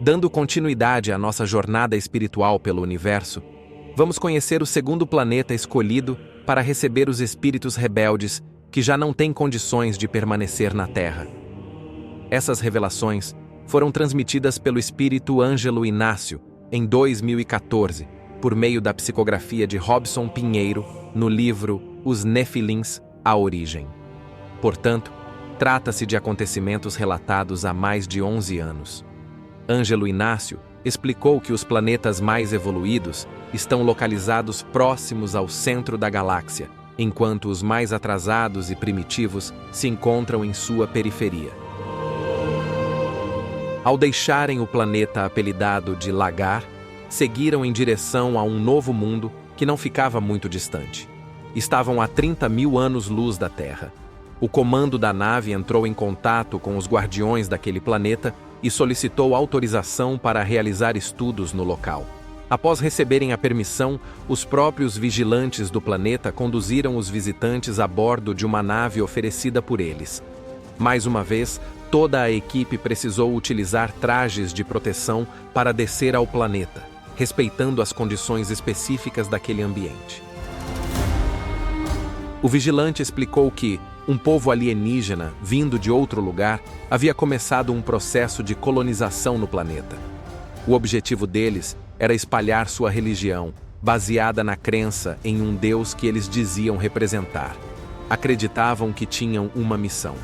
Dando continuidade à nossa jornada espiritual pelo universo, vamos conhecer o segundo planeta escolhido para receber os espíritos rebeldes que já não têm condições de permanecer na Terra. Essas revelações foram transmitidas pelo espírito Ângelo Inácio em 2014, por meio da psicografia de Robson Pinheiro, no livro Os Nefilins, a Origem. Portanto, trata-se de acontecimentos relatados há mais de 11 anos. Ângelo Inácio explicou que os planetas mais evoluídos estão localizados próximos ao centro da galáxia, enquanto os mais atrasados e primitivos se encontram em sua periferia. Ao deixarem o planeta apelidado de Lagar, seguiram em direção a um novo mundo que não ficava muito distante. Estavam a 30 mil anos-luz da Terra. O comando da nave entrou em contato com os guardiões daquele planeta e solicitou autorização para realizar estudos no local. Após receberem a permissão, os próprios vigilantes do planeta conduziram os visitantes a bordo de uma nave oferecida por eles. Mais uma vez, toda a equipe precisou utilizar trajes de proteção para descer ao planeta, respeitando as condições específicas daquele ambiente. O vigilante explicou que um povo alienígena, vindo de outro lugar, havia começado um processo de colonização no planeta. O objetivo deles era espalhar sua religião, baseada na crença em um Deus que eles diziam representar. Acreditavam que tinham uma missão: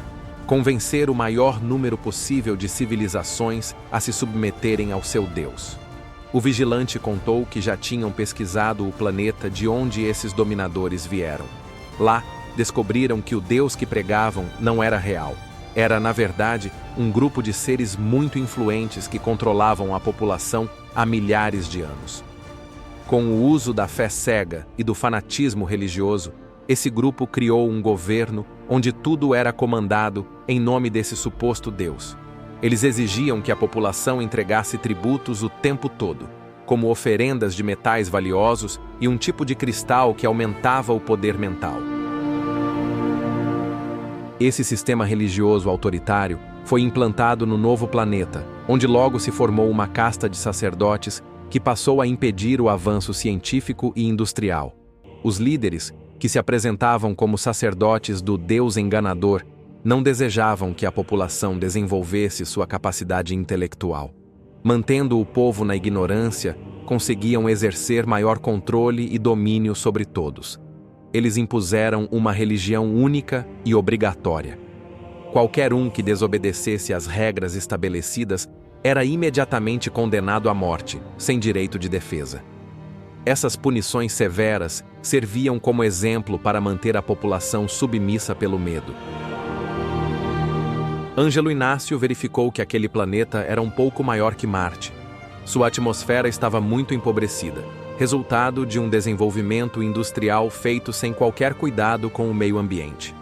convencer o maior número possível de civilizações a se submeterem ao seu Deus. O vigilante contou que já tinham pesquisado o planeta de onde esses dominadores vieram. Lá, descobriram que o Deus que pregavam não era real. Era, na verdade, um grupo de seres muito influentes que controlavam a população há milhares de anos. Com o uso da fé cega e do fanatismo religioso, esse grupo criou um governo onde tudo era comandado em nome desse suposto Deus. Eles exigiam que a população entregasse tributos o tempo todo, como oferendas de metais valiosos e um tipo de cristal que aumentava o poder mental. Esse sistema religioso autoritário foi implantado no novo planeta, onde logo se formou uma casta de sacerdotes que passou a impedir o avanço científico e industrial. Os líderes, que se apresentavam como sacerdotes do Deus enganador, não desejavam que a população desenvolvesse sua capacidade intelectual. Mantendo o povo na ignorância, conseguiam exercer maior controle e domínio sobre todos. Eles impuseram uma religião única e obrigatória. Qualquer um que desobedecesse às regras estabelecidas era imediatamente condenado à morte, sem direito de defesa. Essas punições severas serviam como exemplo para manter a população submissa pelo medo. Ângelo Inácio verificou que aquele planeta era um pouco maior que Marte. Sua atmosfera estava muito empobrecida, resultado de um desenvolvimento industrial feito sem qualquer cuidado com o meio ambiente.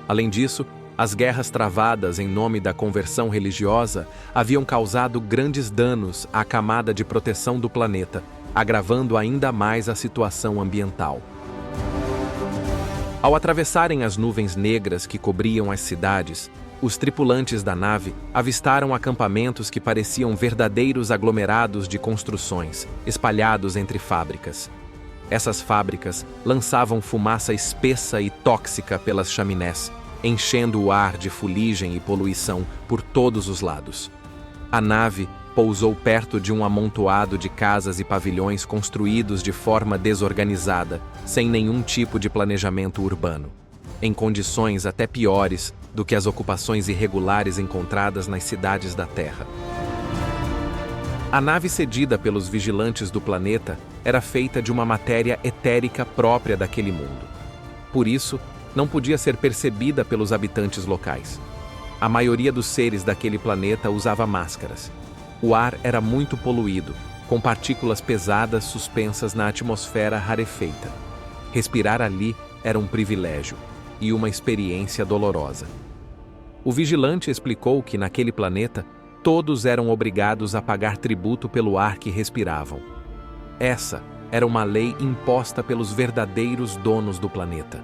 Além disso, as guerras travadas em nome da conversão religiosa haviam causado grandes danos à camada de proteção do planeta, agravando ainda mais a situação ambiental. Ao atravessarem as nuvens negras que cobriam as cidades, os tripulantes da nave avistaram acampamentos que pareciam verdadeiros aglomerados de construções, espalhados entre fábricas. Essas fábricas lançavam fumaça espessa e tóxica pelas chaminés, enchendo o ar de fuligem e poluição por todos os lados. A nave pousou perto de um amontoado de casas e pavilhões construídos de forma desorganizada, sem nenhum tipo de planejamento urbano, em condições até piores do que as ocupações irregulares encontradas nas cidades da Terra. A nave cedida pelos vigilantes do planeta era feita de uma matéria etérica própria daquele mundo. Por isso, não podia ser percebida pelos habitantes locais. A maioria dos seres daquele planeta usava máscaras. O ar era muito poluído, com partículas pesadas suspensas na atmosfera rarefeita. Respirar ali era um privilégio e uma experiência dolorosa. O vigilante explicou que naquele planeta todos eram obrigados a pagar tributo pelo ar que respiravam. Essa era uma lei imposta pelos verdadeiros donos do planeta.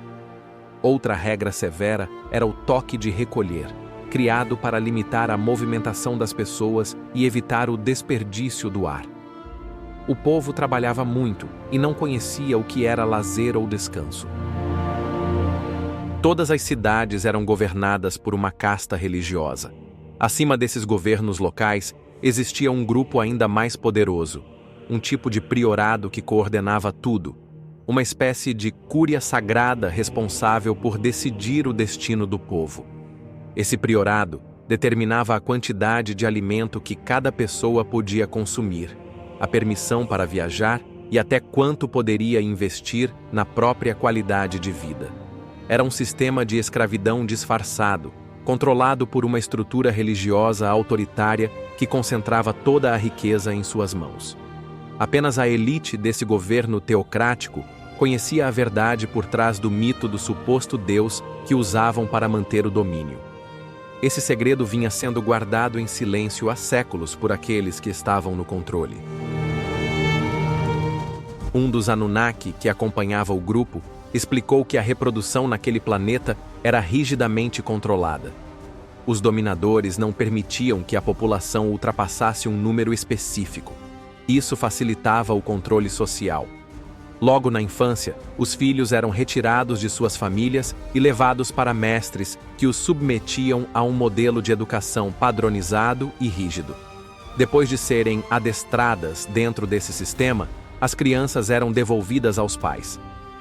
Outra regra severa era o toque de recolher. criado para limitar a movimentação das pessoas e evitar o desperdício do ar. O povo trabalhava muito e não conhecia o que era lazer ou descanso. Todas as cidades eram governadas por uma casta religiosa. Acima desses governos locais, existia um grupo ainda mais poderoso, um tipo de priorado que coordenava tudo, uma espécie de cúria sagrada responsável por decidir o destino do povo. Esse priorado determinava a quantidade de alimento que cada pessoa podia consumir, a permissão para viajar e até quanto poderia investir na própria qualidade de vida. Era um sistema de escravidão disfarçado, controlado por uma estrutura religiosa autoritária que concentrava toda a riqueza em suas mãos. Apenas a elite desse governo teocrático conhecia a verdade por trás do mito do suposto Deus que usavam para manter o domínio. Esse segredo vinha sendo guardado em silêncio há séculos por aqueles que estavam no controle. Um dos Anunnaki que acompanhava o grupo explicou que a reprodução naquele planeta era rigidamente controlada. Os dominadores não permitiam que a população ultrapassasse um número específico. Isso facilitava o controle social. Logo na infância, os filhos eram retirados de suas famílias e levados para mestres que os submetiam a um modelo de educação padronizado e rígido. Depois de serem adestradas dentro desse sistema, as crianças eram devolvidas aos pais.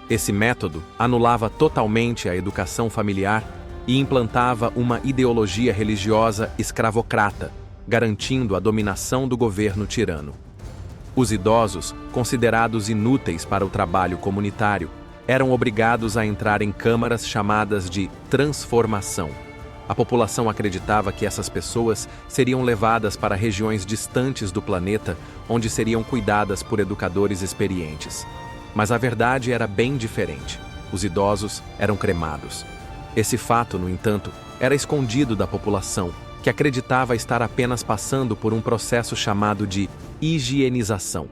Esse método anulava totalmente a educação familiar e implantava uma ideologia religiosa escravocrata, garantindo a dominação do governo tirano. Os idosos, considerados inúteis para o trabalho comunitário, eram obrigados a entrar em câmaras chamadas de transformação. A população acreditava que essas pessoas seriam levadas para regiões distantes do planeta, onde seriam cuidadas por educadores experientes. Mas a verdade era bem diferente. Os idosos eram cremados. Esse fato, no entanto, era escondido da população, que acreditava estar apenas passando por um processo chamado de higienização,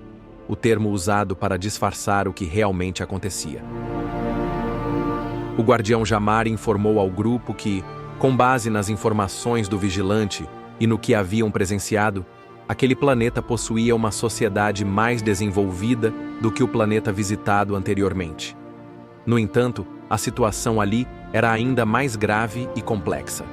o termo usado para disfarçar o que realmente acontecia. O guardião Jamar informou ao grupo que, com base nas informações do vigilante e no que haviam presenciado, aquele planeta possuía uma sociedade mais desenvolvida do que o planeta visitado anteriormente. No entanto, a situação ali era ainda mais grave e complexa.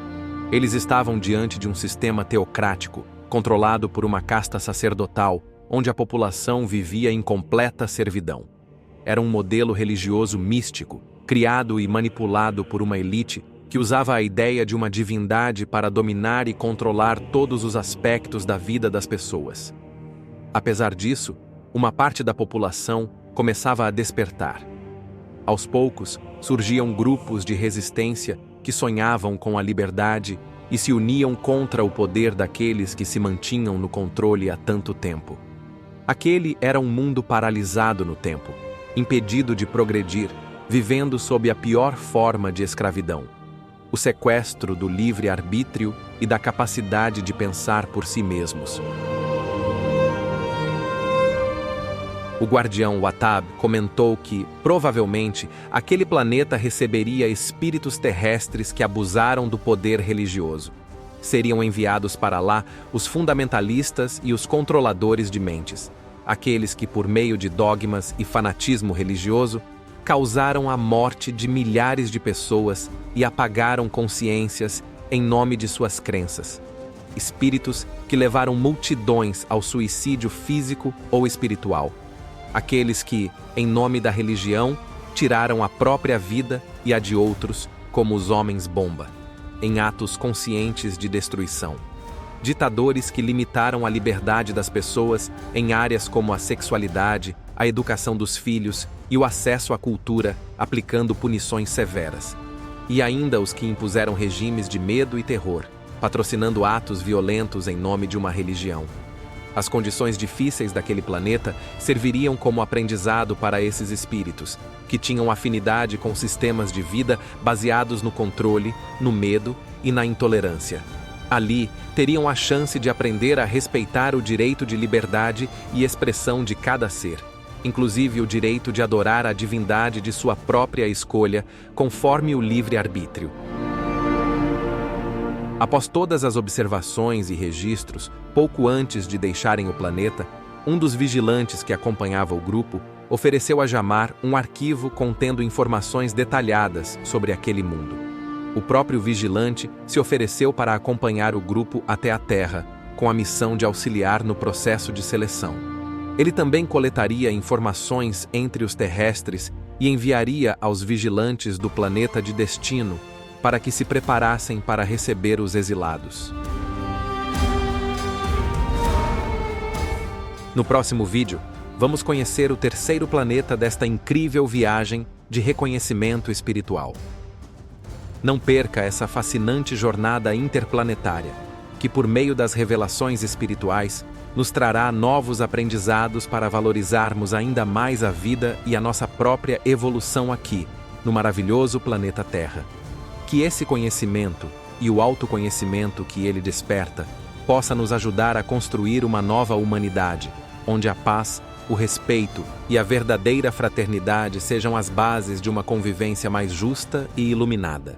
Eles estavam diante de um sistema teocrático, controlado por uma casta sacerdotal, onde a população vivia em completa servidão. Era um modelo religioso místico, criado e manipulado por uma elite que usava a ideia de uma divindade para dominar e controlar todos os aspectos da vida das pessoas. Apesar disso, uma parte da população começava a despertar. Aos poucos, surgiam grupos de resistência que sonhavam com a liberdade e se uniam contra o poder daqueles que se mantinham no controle há tanto tempo. Aquele era um mundo paralisado no tempo, impedido de progredir, vivendo sob a pior forma de escravidão: o sequestro do livre-arbítrio e da capacidade de pensar por si mesmos. O guardião Watab comentou que, provavelmente, aquele planeta receberia espíritos terrestres que abusaram do poder religioso. Seriam enviados para lá os fundamentalistas e os controladores de mentes, aqueles que, por meio de dogmas e fanatismo religioso, causaram a morte de milhares de pessoas e apagaram consciências em nome de suas crenças. Espíritos que levaram multidões ao suicídio físico ou espiritual. Aqueles que, em nome da religião, tiraram a própria vida e a de outros, como os homens-bomba, em atos conscientes de destruição. Ditadores que limitaram a liberdade das pessoas em áreas como a sexualidade, a educação dos filhos e o acesso à cultura, aplicando punições severas. E ainda os que impuseram regimes de medo e terror, patrocinando atos violentos em nome de uma religião. As condições difíceis daquele planeta serviriam como aprendizado para esses espíritos, que tinham afinidade com sistemas de vida baseados no controle, no medo e na intolerância. Ali, teriam a chance de aprender a respeitar o direito de liberdade e expressão de cada ser, inclusive o direito de adorar a divindade de sua própria escolha, conforme o livre-arbítrio. Após todas as observações e registros, pouco antes de deixarem o planeta, um dos vigilantes que acompanhava o grupo ofereceu a Jamar um arquivo contendo informações detalhadas sobre aquele mundo. O próprio vigilante se ofereceu para acompanhar o grupo até a Terra, com a missão de auxiliar no processo de seleção. Ele também coletaria informações entre os terrestres e enviaria aos vigilantes do planeta de destino para que se preparassem para receber os exilados. No próximo vídeo, vamos conhecer o terceiro planeta desta incrível viagem de reconhecimento espiritual. Não perca essa fascinante jornada interplanetária, que por meio das revelações espirituais, nos trará novos aprendizados para valorizarmos ainda mais a vida e a nossa própria evolução aqui, no maravilhoso planeta Terra. Que esse conhecimento e o autoconhecimento que ele desperta possa nos ajudar a construir uma nova humanidade, onde a paz, o respeito e a verdadeira fraternidade sejam as bases de uma convivência mais justa e iluminada.